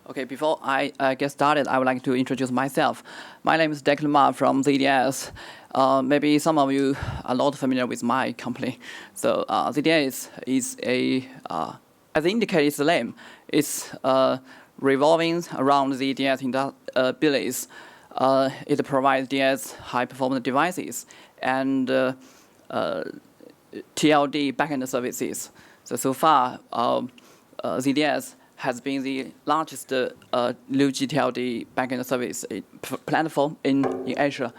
Okay, before I get started, I would like to introduce myself. My name is Declan Ma from ZDNS. Maybe some of you are not familiar with my company. So ZDNS is as indicated its name, it's revolving around the DNS abilities. It provides DNS high-performance devices and TLD backend services. So far, ZDNS has been the largest low GTLD backend service platform in Asia.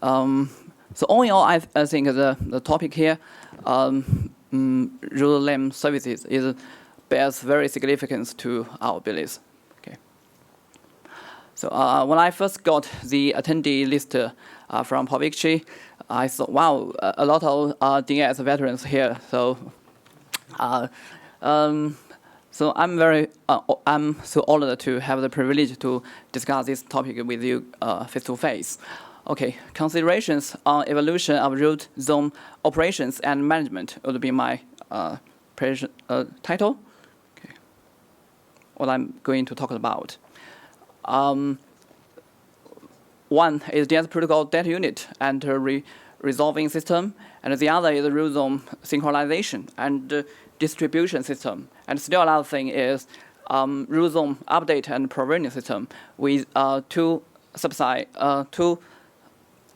So all in all, I think the topic here, rural LAM services, bears very significance to our business. Okay. So when I first got the attendee list from Povicci, I thought, wow, a lot of DNS veterans here. So. So I'm so honored to have the privilege to discuss this topic with you face to face. Okay, considerations on evolution of root zone operations and management would be my title. Okay, what I'm going to talk about. One is DNS protocol data unit and resolving system, and the other is root zone synchronization and distribution system. And still another thing is root zone update and provisioning system with two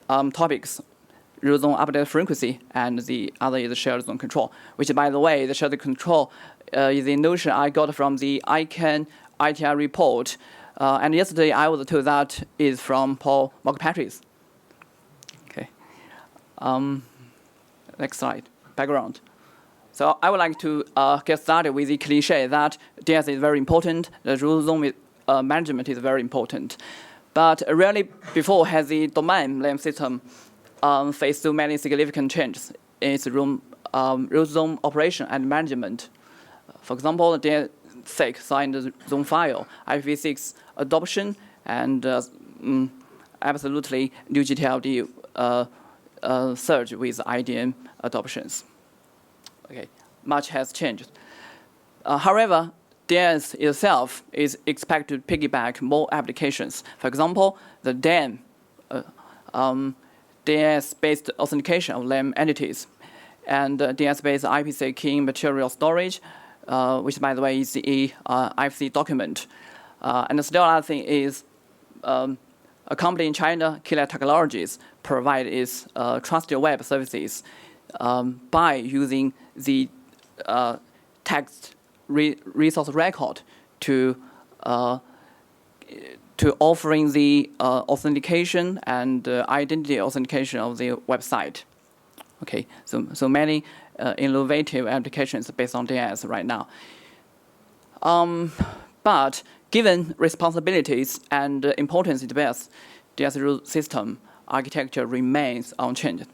topics, root zone update frequency, and the other is shared zone control, which, by the way, the shared control is the notion I got from the ICANN ITI report. And yesterday I was told that is from Paul Markpatrick. Okay. Next slide, background. So I would like to get started with the cliche that DNS is very important, the root zone management is very important. But rarely before has the domain name system faced so many significant changes in its root zone operation and management. For example, the DNSSEC signed the zone file, IPv6 adoption, and absolutely new GTLD surge with IDM adoptions. Okay, much has changed. However, DNS itself is expected to piggyback more applications. For example, the DAM, DNS-based authentication of LAM entities, and DNS-based IPC key material storage, which, by the way, is the IFC document. And still another thing is a company in China, Killer Technologies, provide its trusted web services by using the text resource record to offering the authentication and identity authentication of the website. Okay, so many innovative applications based on DNS right now. But given responsibilities and importance it bears, DNS root system architecture remains unchanged.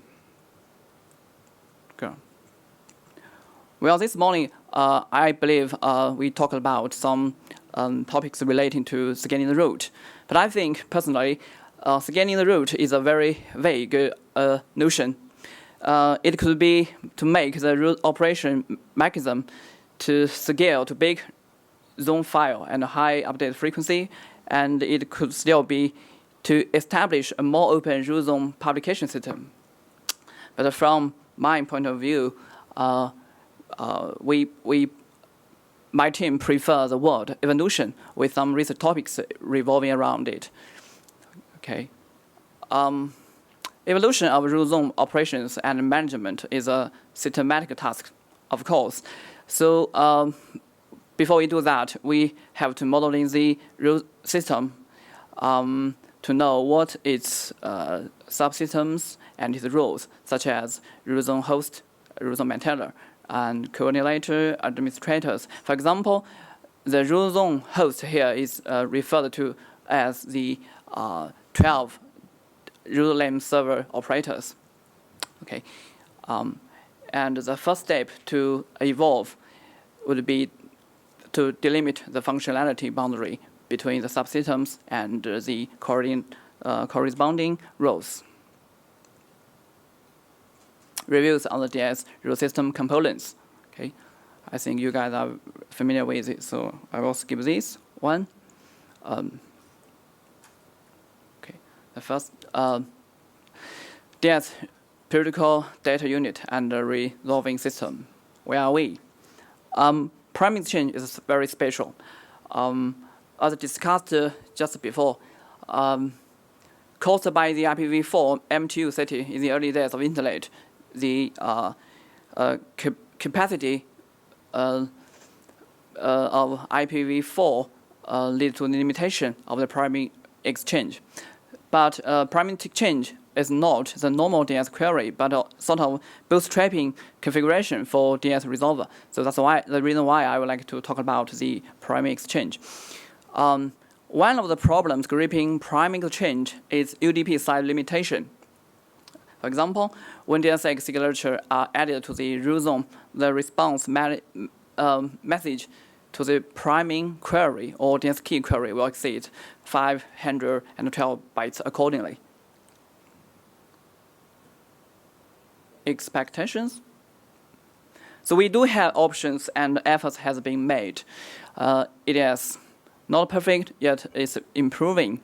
Go. Well, this morning, I believe we talked about some topics relating to scanning the root. But I think, personally, scanning the root is a very vague notion. It could be to make the root operation mechanism to scale to big zone file and high update frequency, and it could still be to establish a more open root zone publication system. But from my point of view, my team prefers the word evolution with some research topics revolving around it. Okay. Evolution of root zone operations and management is a systematic task, of course. So before we do that, we have to model in the root system to know what its subsystems and its roles, such as root zone host, root zone maintainer, and coordinator, administrators. For example, the root zone host here is referred to as the 12 root LAM server operators. Okay, and the first step to evolve would be to delimit the functionality boundary between the subsystems and the corresponding roles. Reviews on the DNS root system components. Okay, I think you guys are familiar with it, so I will skip this one. Okay, the first DNS Protocol Data Unit and the Resolving System. Where are we? Priming exchange is very special. As discussed just before, caused by the IPv4 M2 city in the early days of Internet, the capacity of IPv4 lead to the limitation of the priming exchange. But priming exchange is not the normal DNS query, but a sort of bootstrapping configuration for DNS resolver. So that's why the reason why I would like to talk about the priming exchange. One of the problems gripping priming exchange is UDP size limitation. For example, when DNSSEC signature are added to the rule zone, the response message to the priming query or DNS key query will exceed 512 bytes accordingly. Expectations? So we do have options and efforts has been made. It is not perfect, yet it's improving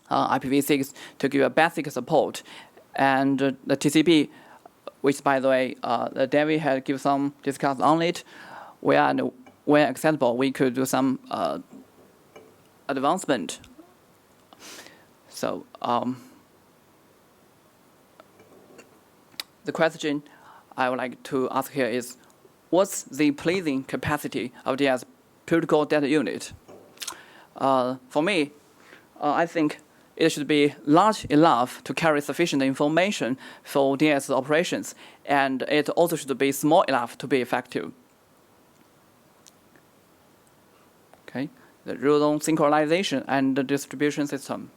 IPv6 to give a basic support. And the TCP, which by the way, David had given some discuss on it, when acceptable, we could do some advancement. So the question I would like to ask here is, what's the pleasing capacity of DNS protocol data unit? For me, I think it should be large enough to carry sufficient information for DNS operations, and it also should be small enough to be effective. Okay, the rule zone synchronization and the distribution system.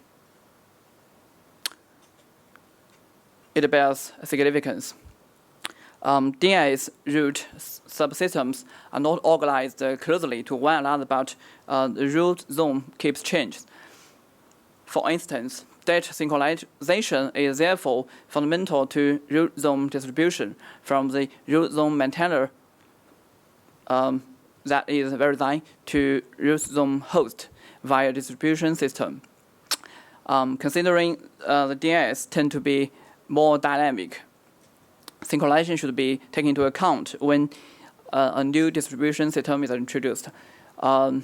It bears significance. DNS root subsystems are not organized closely to one another, but the root zone keeps changes. For instance, data synchronization is therefore fundamental to root zone distribution from the root zone maintainer that is verified to root zone host via distribution system. Considering the DNS tend to be more dynamic, synchronization should be taken into account when a new distribution system is introduced. The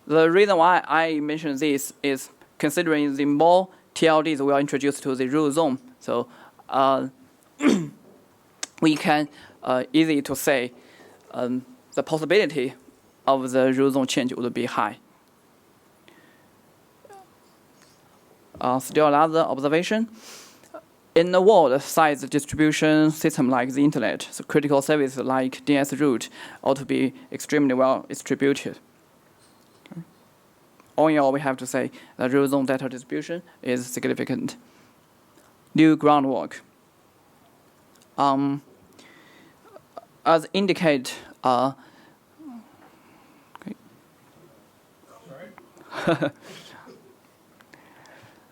reason why I mention this is considering the more TLDs we are introduced to the root zone, so we can easy to say the possibility of the root zone change would be high. Still another observation. In a world-sized distribution system like the Internet, so critical services like DNS root ought to be extremely well distributed. Okay. All in all, we have to say that root zone data distribution is significant. New groundwork. As indicate, okay.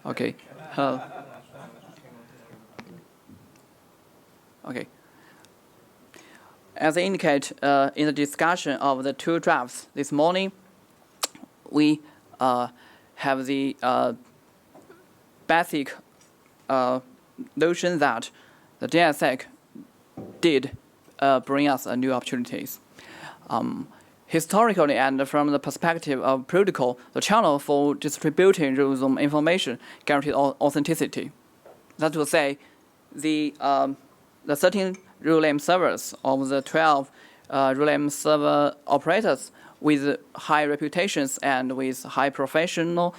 Okay. Okay. As I indicate in the discussion of the two drafts this morning, we have the basic notion that the DNSSEC did bring us new opportunities. Historically, and from the perspective of protocol, the channel for distributing root zone information guaranteed authenticity. That will say, the 13 rule-name servers of the 12 rule-name server operators with high reputations and with high professional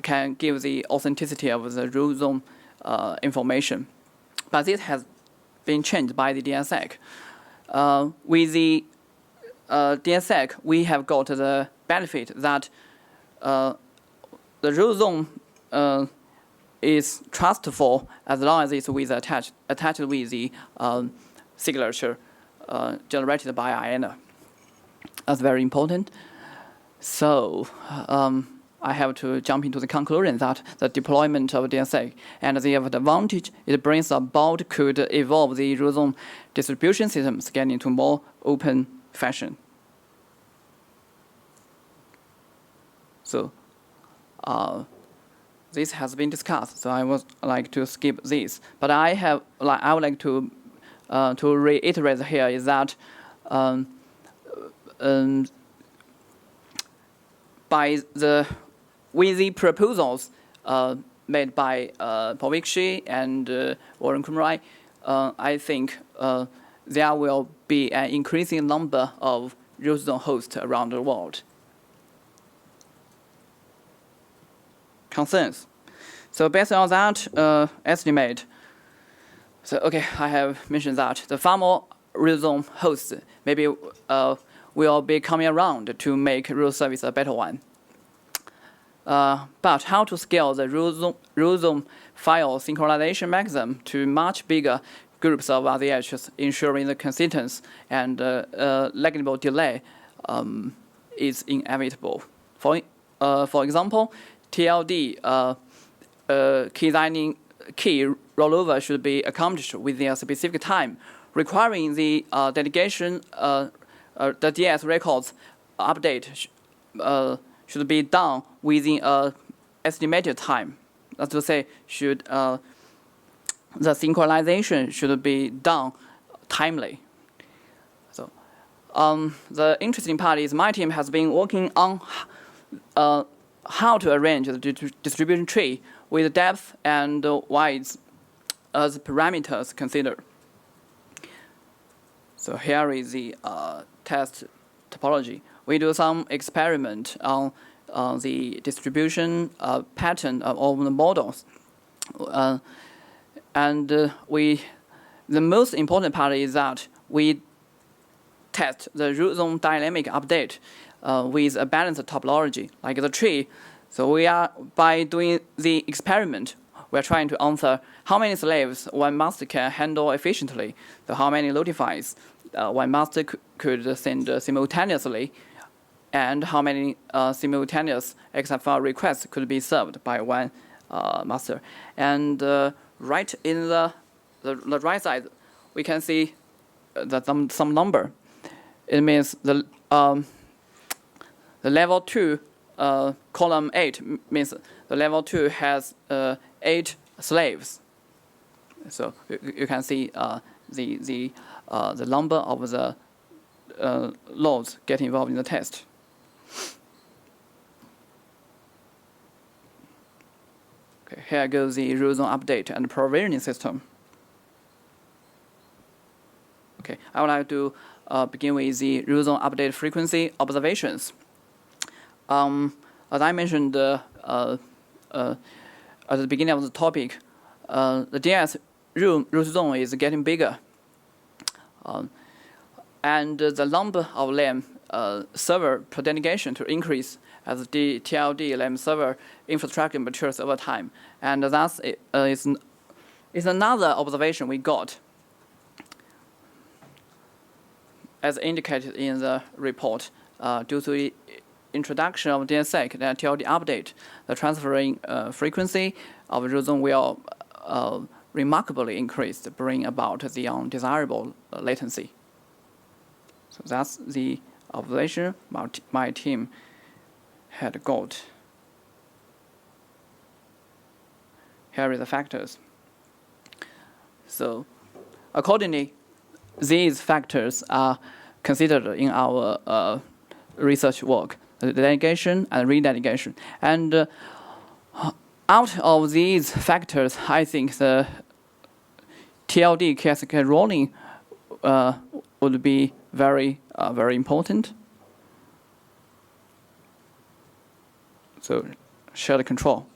can give the authenticity of the root zone information. But this has been changed by the DNSSEC. With the DNSSEC, we have got the benefit that the root zone is trustful as long as it's with attached with the signature generated by IANA. That's very important. So I have to jump into the conclusion that the deployment of DNSSEC and the advantage it brings about could evolve the root zone distribution systems getting into more open fashion. So this has been discussed, so I would like to skip this. But I would like to reiterate here is that with the proposals made by Paul Wikshi and Warren Kumrai, I think there will be an increasing number of root zone hosts around the world. Concerns. So based on that estimate, so okay, I have mentioned that the far more root zone hosts maybe will be coming around to make root service a better one. But how to scale the root zone file synchronization mechanism to much bigger groups of RZHs, ensuring the consistency and negligible delay is inevitable. For example, TLD key rollover should be accomplished within a specific time, requiring the delegation, the DS records update should be done within an estimated time. That's to say, the synchronization should be done timely. So, the interesting part is my team has been working on how to arrange the distribution tree with depth and width as parameters considered. So here is the test topology. We do some experiment on the distribution pattern of the models, and the most important part is that we test the root zone dynamic update with a balanced topology, like the tree. So we are, by doing the experiment, we are trying to answer how many slaves one master can handle efficiently, so how many notifies one master could send simultaneously, and how many simultaneous XFR requests could be served by one master. And right in the right side, we can see that some number. It means the level 2 column 8 means the level 2 has 8 slaves. So you can see the number of the nodes get involved in the test. Okay, here goes the root zone update and provisioning system. Okay, I would like to begin with the root zone update frequency observations. As I mentioned at the beginning of the topic, the DNS root zone is getting bigger, and the number of LAM server per delegation to increase as the TLD LAM server infrastructure matures over time. And that is another observation we got, as indicated in the report, due to the introduction of DNSSEC and TLD update, the transferring frequency of root zone will remarkably increase, bring about the undesirable latency. So that's the observation my team had got. Here are the factors. So accordingly, these factors are considered in our research work, the delegation and redelegation. And out of these factors, I think the TLD cascade rolling would be very important. So shared control.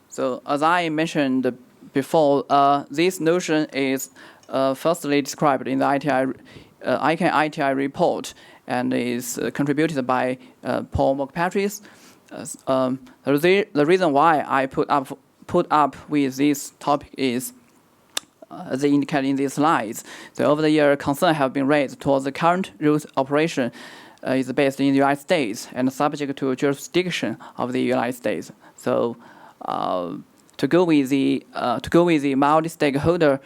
So as I mentioned before, this notion is firstly described in the ICANN-ITI report and is contributed by Paul Kirkpatrick. The reason why I put up with this topic is, as indicated in these slides, so over the year, concerns have been raised towards the current root operation is based in the United States and subject to jurisdiction of the United States. So to go with the multi-stakeholder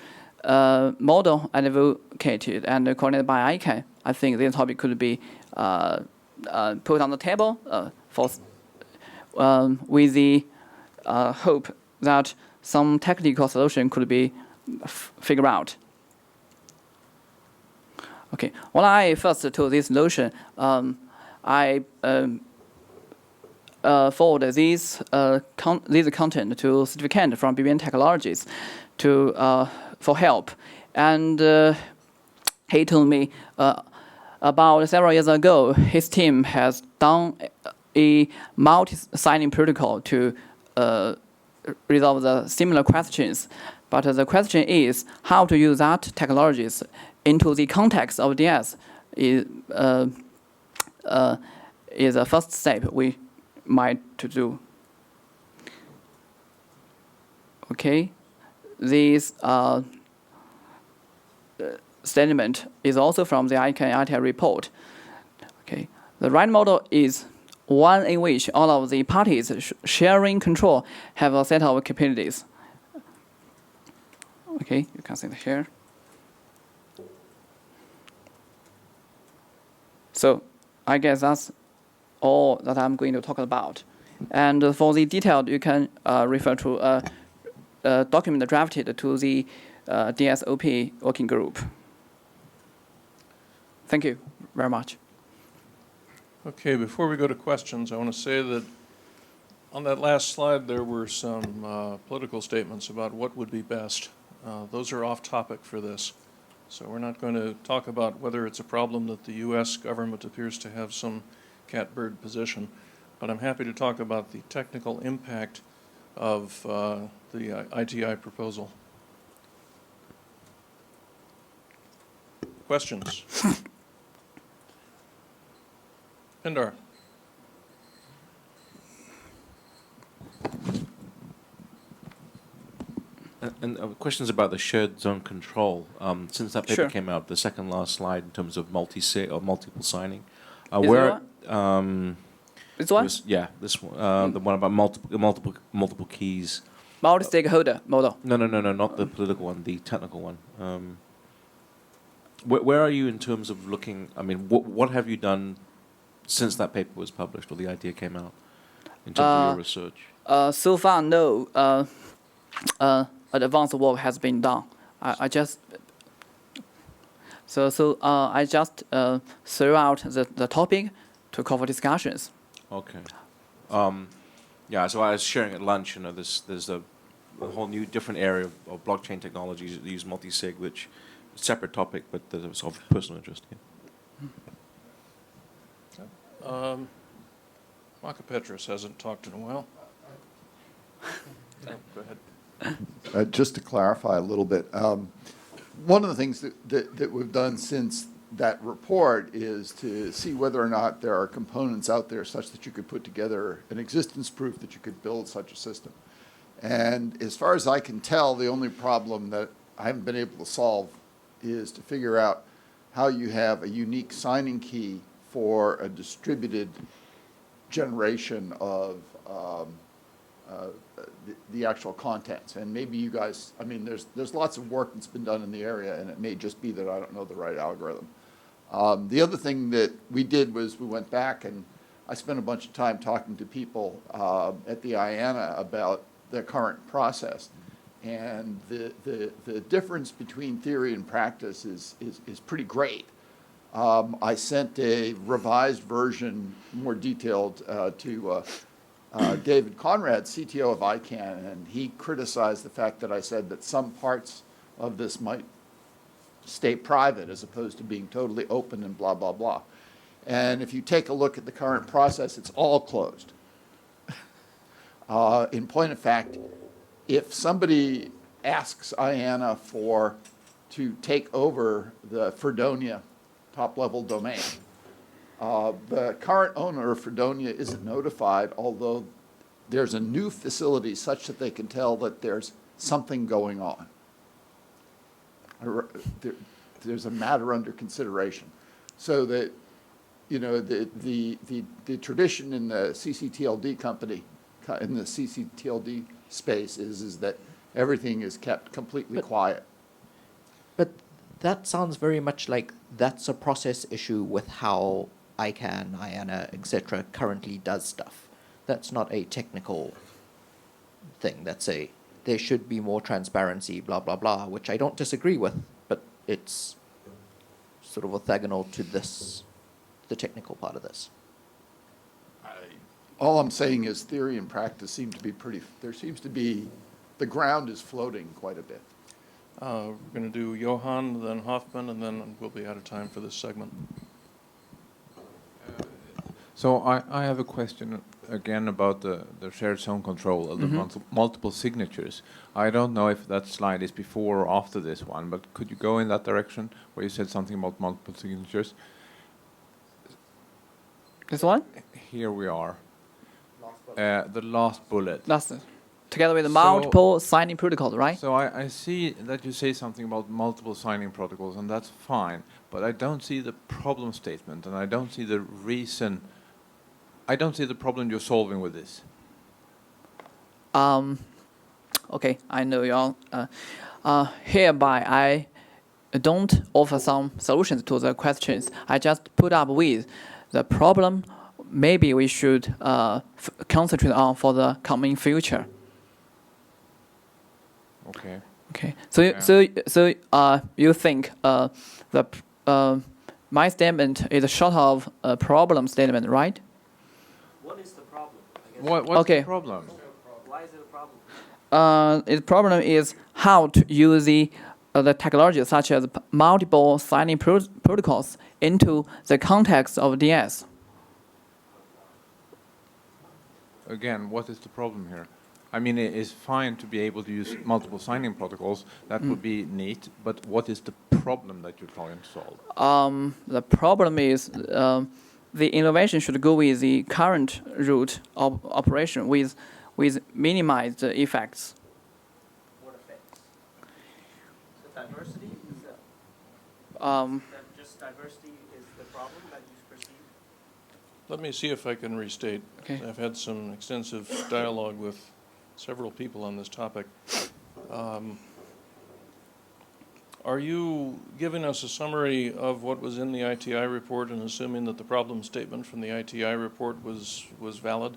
model advocated and coordinated by ICANN, I think this topic could be put on the table with the hope that some technical solution could be figured out. Okay, when I first took this notion, I forwarded this content to certificant from BBN Technologies for help, and he told me about several years ago his team has done a multi-signing protocol to resolve the similar questions. But the question is how to use that technologies into the context of DNS is the first step we might to do. Okay, this statement is also from the ICANN ITI report. Okay, the right model is one in which all of the parties sharing control have a set of capabilities. Okay, you can see it here. So I guess that's all that I'm going to talk about. And for the detailed, you can refer to a document drafted to the DSOP working group. Thank you very much. Okay, before we go to questions, I want to say that on that last slide there were some political statements about what would be best. Those are off topic for this. So we're not going to talk about whether it's a problem that the U.S. government appears to have some catbird position, but I'm happy to talk about the technical impact of the ITI proposal. Questions? Pindar. And questions about the shared zone control. Since that paper Sure. came out, the second last slide in terms of multi-sig or multiple signing. Is where this one? this one. The one about multiple keys. Multi-stakeholder model. No, not the political one, the technical one. Where are you in terms of looking? I mean, what have you done since that paper was published or the idea came out in terms of your research? So far, no. Advanced work has been done. I just threw out the topic to cover discussions. Okay. Yeah. So I was sharing at lunch. You know, there's a whole new different area of blockchain technologies that use multi-sig, which is a separate topic, but there's of personal interest. Yeah. Maka Petros hasn't talked in a while. No, go ahead. Just to clarify a little bit, one of the things that we've done since that report is to see whether or not there are components out there such that you could put together an existence proof that you could build such a system. And as far as I can tell, the only problem that I haven't been able to solve is to figure out how you have a unique signing key for a distributed generation of the actual contents. And maybe you guys, I mean, there's lots of work that's been done in the area, and it may just be that I don't know the right algorithm. The other thing that we did was we went back and I spent a bunch of time talking to people at the IANA about the current process. And the difference between theory and practice is pretty great. I sent a revised version, more detailed, to David Conrad, CTO of ICANN, and he criticized the fact that I said that some parts of this might stay private as opposed to being totally open and blah, blah, blah. And if you take a look at the current process, it's all closed. In point of fact, if somebody asks IANA to take over the Fredonia top-level domain, the current owner of Fredonia isn't notified, although there's a new facility such that they can tell that there's something going on. There's a matter under consideration. So that, you know, the tradition in the CCTLD company, in the CCTLD space is that everything is kept completely quiet. But that sounds very much like that's a process issue with how ICANN, IANA, etc. currently does stuff. that's not a technical thing. That's a there should be more transparency, blah blah blah, which I don't disagree with, but it's sort of orthogonal to this, the technical part of this. All I'm saying is theory and practice seem to be there seems to be, the ground is floating quite a bit. We're going to do Johan, then Hoffman, and then we'll be out of time for this segment. So I have a question again about the shared zone control of the multiple signatures. I don't know if that slide is before or after this one, but could you go in that direction where you said something about multiple signatures? This one? Here we are. The last bullet. That's it. Together with the multiple signing protocol, right? So I see that you say something about multiple signing protocols, and that's fine, but I don't see the problem statement, and I don't see the reason. I don't see the problem you're solving with this. Okay, I know you all. Hereby, I don't offer some solutions to the questions. I just put up with the problem. Maybe we should concentrate on for the coming future. Okay. Okay. So you think my statement is short of a problem statement, right? What is the problem? What's Okay. the problem? Why is it a problem? The problem is how to use the technology such as multiple signing protocols into the context of DNS. Again, what is the problem here? I mean, it is fine to be able to use multiple signing protocols. That would be neat. But what is the problem that you're trying to solve? The problem is the innovation should go with the current route of operation with minimized effects. What effects? The diversity is that just diversity is the problem that you perceive? Let me see if I can restate. Okay. I've had some extensive dialogue with several people on this topic. Are you giving us a summary of what was in the ITI report and assuming that the problem statement from the ITI report was valid?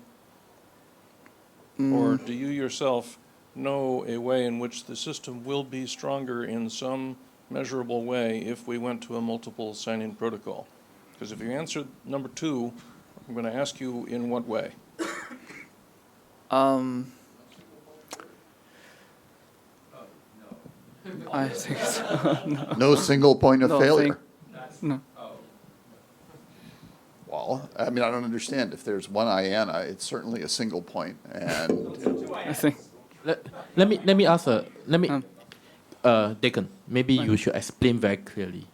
Or do you yourself know a way in which the system will be stronger in some measurable way if we went to a multiple signing protocol? Because if you answer number 2, I'm going to ask you in what way? I think so. No single point of No, failure. No. Well, I mean, I don't understand. If there's one IANA, it's certainly a single point, and I think. Let me ask Declan, maybe you should explain very clearly.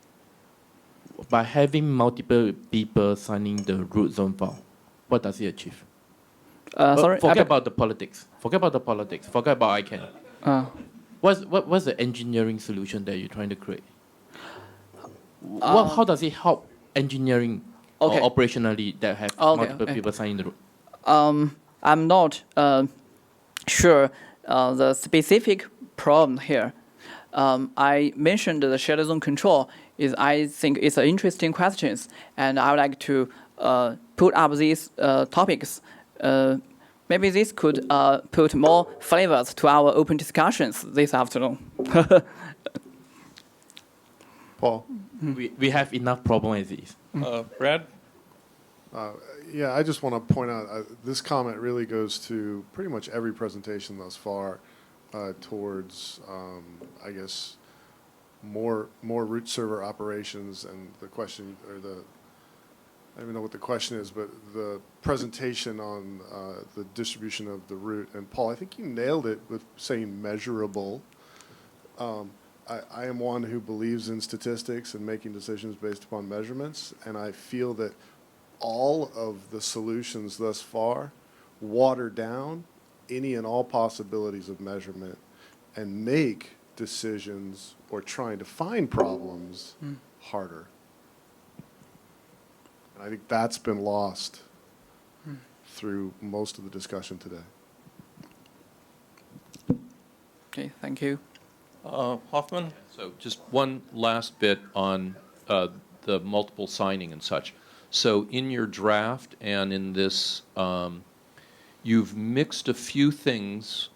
By having multiple people signing the root zone file, what does it achieve? Sorry. Forget about the politics. Forget about ICANN. What's the engineering solution that you're trying to create? How does it help engineering or operationally that have multiple people signing the root? I'm not sure the specific problem here. I mentioned the shared zone control I think it's an interesting question, and I would like to put up these topics. Maybe this could put more flavors to our open discussions this afternoon. Paul? We have enough problem as is. Brad? Yeah, I just want to point out, this comment really goes to pretty much every presentation thus far towards, I guess, more root server operations, and the question, or I don't even know what the question is, but the presentation on the distribution of the root. And Paul, I think you nailed it with saying measurable. I am one who believes in statistics and making decisions based upon measurements, and I feel that all of the solutions thus far water down any and all possibilities of measurement and make decisions or trying to find problems harder. And I think that's been lost through most of the discussion today. Okay, thank you. Hoffman? So just one last bit on the multiple signing and such. So in your draft and in this you've mixed a few things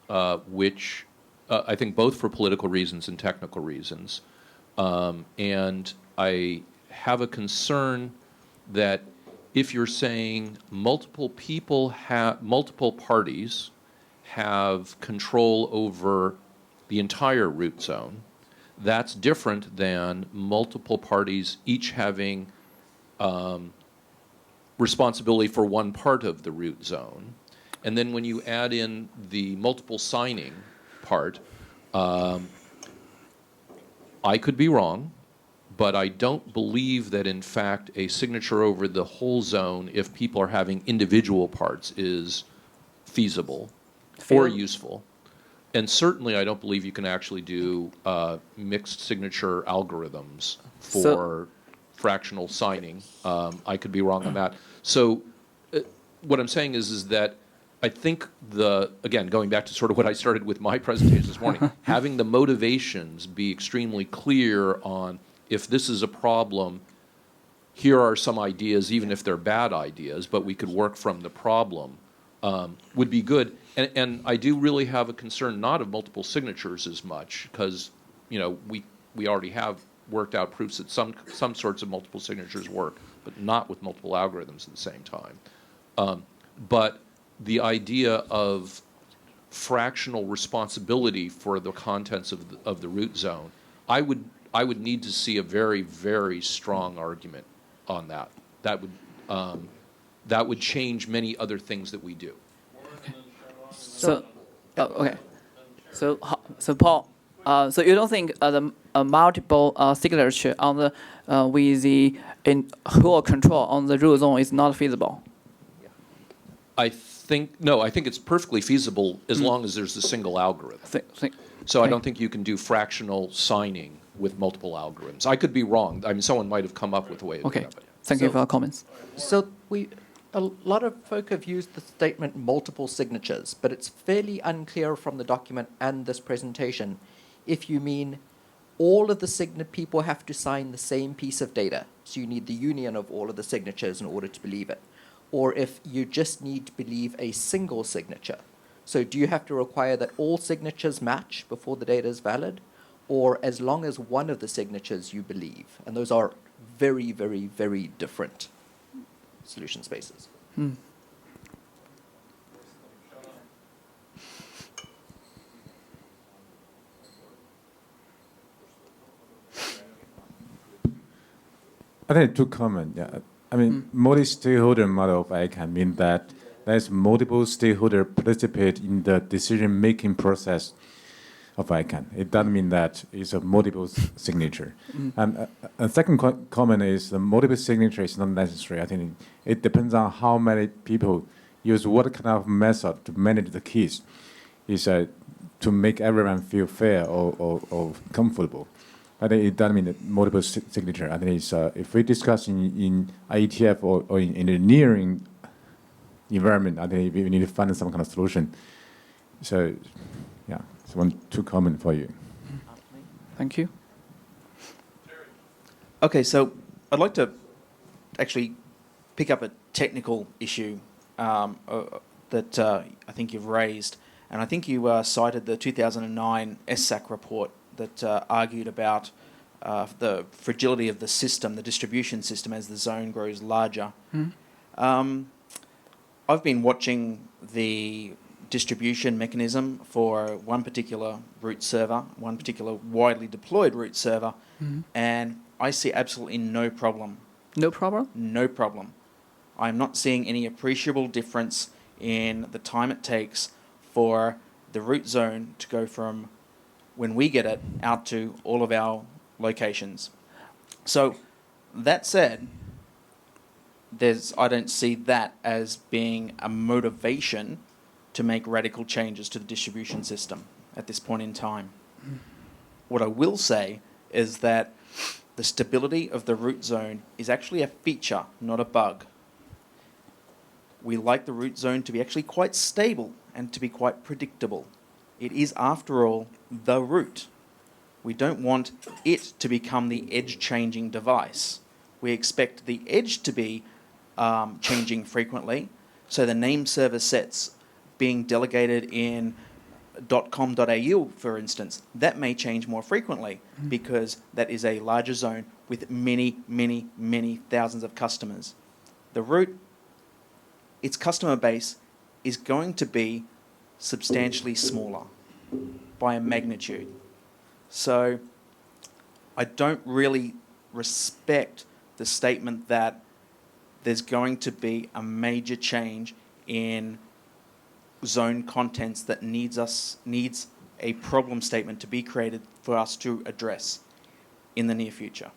which I think both for political reasons and technical reasons. And I have a concern that if you're saying multiple parties have control over the entire root zone, that's different than multiple parties each having responsibility for one part of the root zone. And then when you add in the multiple signing part, I could be wrong, but I don't believe that, in fact, a signature over the whole zone, if people are having individual parts, is feasible or useful. And certainly I don't believe you can actually do mixed signature algorithms for fractional signing. I could be wrong on that. So what I'm saying is that I think again, going back to sort of what I started with my presentation this morning, having the motivations be extremely clear on, if this is a problem, here are some ideas, even if they're bad ideas, but we could work from the problem, would be good. And I do really have a concern not of multiple signatures as much, because we already have worked out proofs that some sorts of multiple signatures work, but not with multiple algorithms at the same time. But the idea of fractional responsibility for the contents of the root zone, I would need to see a very, very strong argument on that. That would change many other things that we do. So, okay. So Paul, so you don't think the multiple signature on the with the whole control on the root zone is not feasible? I think it's perfectly feasible as long as there's a single algorithm. So I don't think you can do fractional signing with multiple algorithms. I could be wrong. I mean, someone might have come up with a way to do it. Thank you for your comments. So a lot of folk have used the statement multiple signatures, but it's fairly unclear from the document and this presentation if you mean all of the people have to sign the same piece of data, so you need the union of all of the signatures in order to believe it, or if you just need to believe a single signature. So do you have to require that all signatures match before the data is valid, or as long as one of the signatures you believe? And those are very, very, very different solution spaces. I think two comments. Yeah. I mean, multi-stakeholder model of ICANN means that there's multiple stakeholders participate in the decision-making process of ICANN. It doesn't mean that it's a multiple signature. And a second comment is the multiple signature is not necessary. I think it depends on how many people use what kind of method to manage the keys. Is to make everyone feel fair or comfortable. I think it doesn't mean that multiple signature. I think it's if we discuss in IETF or in engineering environment, I think we need to find some kind of solution. So, yeah, so two comments for you. Thank you. Okay, so I'd like to actually pick up a technical issue that I think you've raised, and I think you cited the 2009 SSAC report that argued about the fragility of the system, the distribution system, as the zone grows larger. I've been watching the distribution mechanism for one particular root server, one particular widely deployed root server, and I see absolutely no problem. No problem? No problem. I'm not seeing any appreciable difference in the time it takes for the root zone to go from when we get it out to all of our locations. So that said, I don't see that as being a motivation to make radical changes to the distribution system at this point in time. What I will say is that the stability of the root zone is actually a feature, not a bug. We like the root zone to be actually quite stable and to be quite predictable. It is, after all, the root. We don't want it to become the edge-changing device. We expect the edge to be changing frequently, so the name server sets being delegated in .com.au, for instance, that may change more frequently because that is a larger zone with many, many, many thousands of customers. The root, its customer base is going to be substantially smaller by a magnitude. So I don't really respect the statement that there's going to be a major change in zone contents that needs a problem statement to be created for us to address in the near future.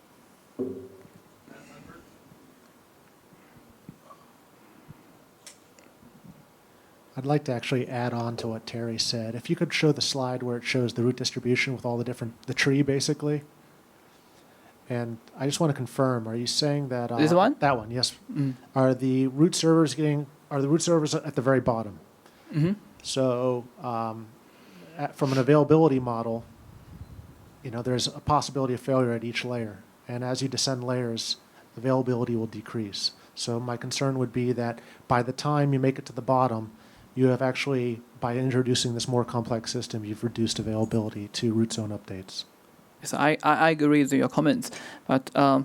I'd like to actually add on to what Terry said. If you could show the slide where it shows the route distribution with all the tree basically. And I just want to confirm, are you saying that This one? That one, yes. Are the root servers at the very bottom? Mm-hmm. So from an availability model, there's a possibility of failure at each layer. And as you descend layers, availability will decrease. So my concern would be that by the time you make it to the bottom, you have actually, by introducing this more complex system, you've reduced availability to root zone updates. So I agree with your comments, but I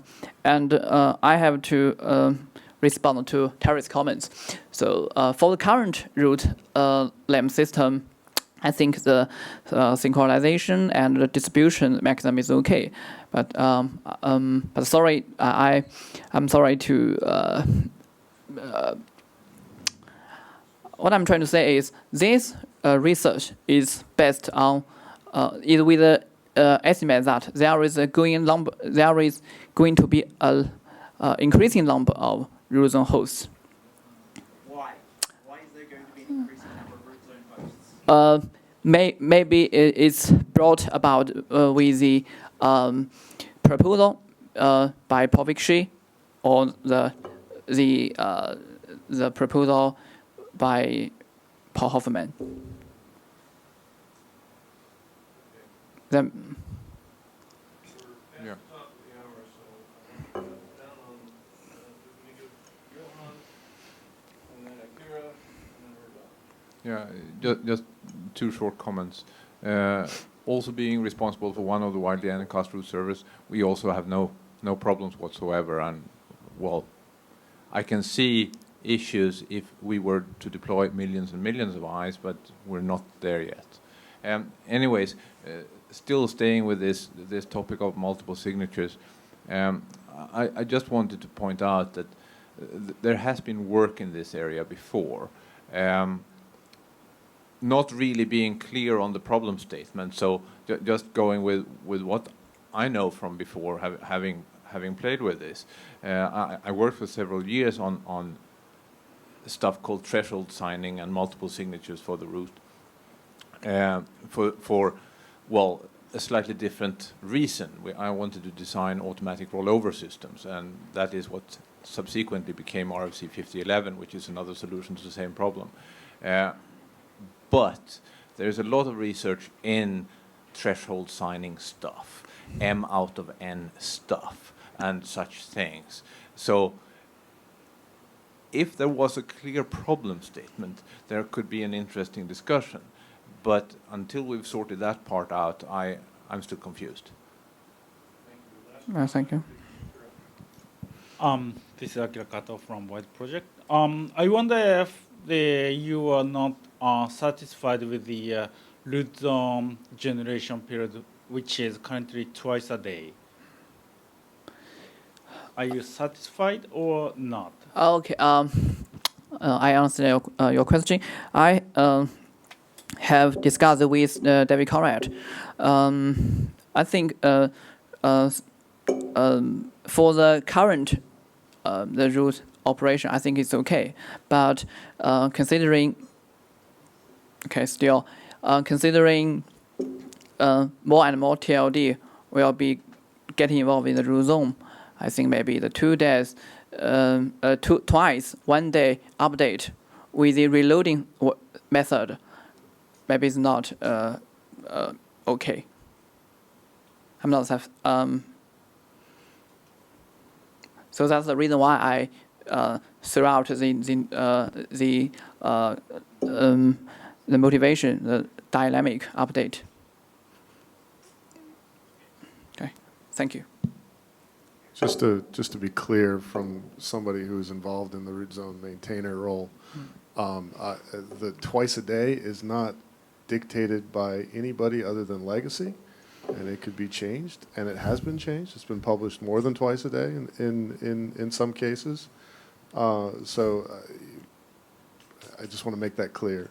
have to respond to Terry's comments. So for the current root LAM system, I think the synchronization and the distribution mechanism is okay. But sorry, I'm sorry to. What I'm trying to say is this research is based on is with the estimate that there is going to be a increasing number of root zone hosts. Why? Why is there going to be an increasing number of root zone hosts? Maybe it's brought about with the proposal by Paul Shi, or the proposal by Paul Hoffman. Then. Yeah. Yeah, just two short comments. Also being responsible for one of the widely uncast root servers, we also have no problems whatsoever. And well, I can see issues if we were to deploy millions and millions of eyes, but we're not there yet. Anyways, still staying with this topic of multiple signatures, I just wanted to point out that there has been work in this area before. Not really being clear on the problem statement, so just going with what I know from before, having played with this. I worked for several years on stuff called threshold signing and multiple signatures for the root. For a slightly different reason. I wanted to design automatic rollover systems, and that is what subsequently became RFC 5011, which is another solution to the same problem. But there's a lot of research in threshold signing stuff, M out of N stuff, and such things. So if there was a clear problem statement, there could be an interesting discussion. But until we've sorted that part out, I'm still confused. Thank you. This is Akira Kato from White Project. I wonder if you are not satisfied with the root zone generation period, which is currently twice a day. Are you satisfied or not? Okay. I understand your question. I have discussed with David Conrad. I think for the current the root operation, I think it's okay. But considering more and more TLD will be getting involved in the root zone, I think maybe the 2 days, twice 1 day update with the reloading method, maybe it's not okay. So that's the reason why throughout the motivation, the dynamic update. Okay, thank you. Just to be clear, from somebody who is involved in the root zone maintainer role, the twice a day is not dictated by anybody other than legacy, and it could be changed, and it has been changed. It's been published more than twice a day in some cases. So I just want to make that clear.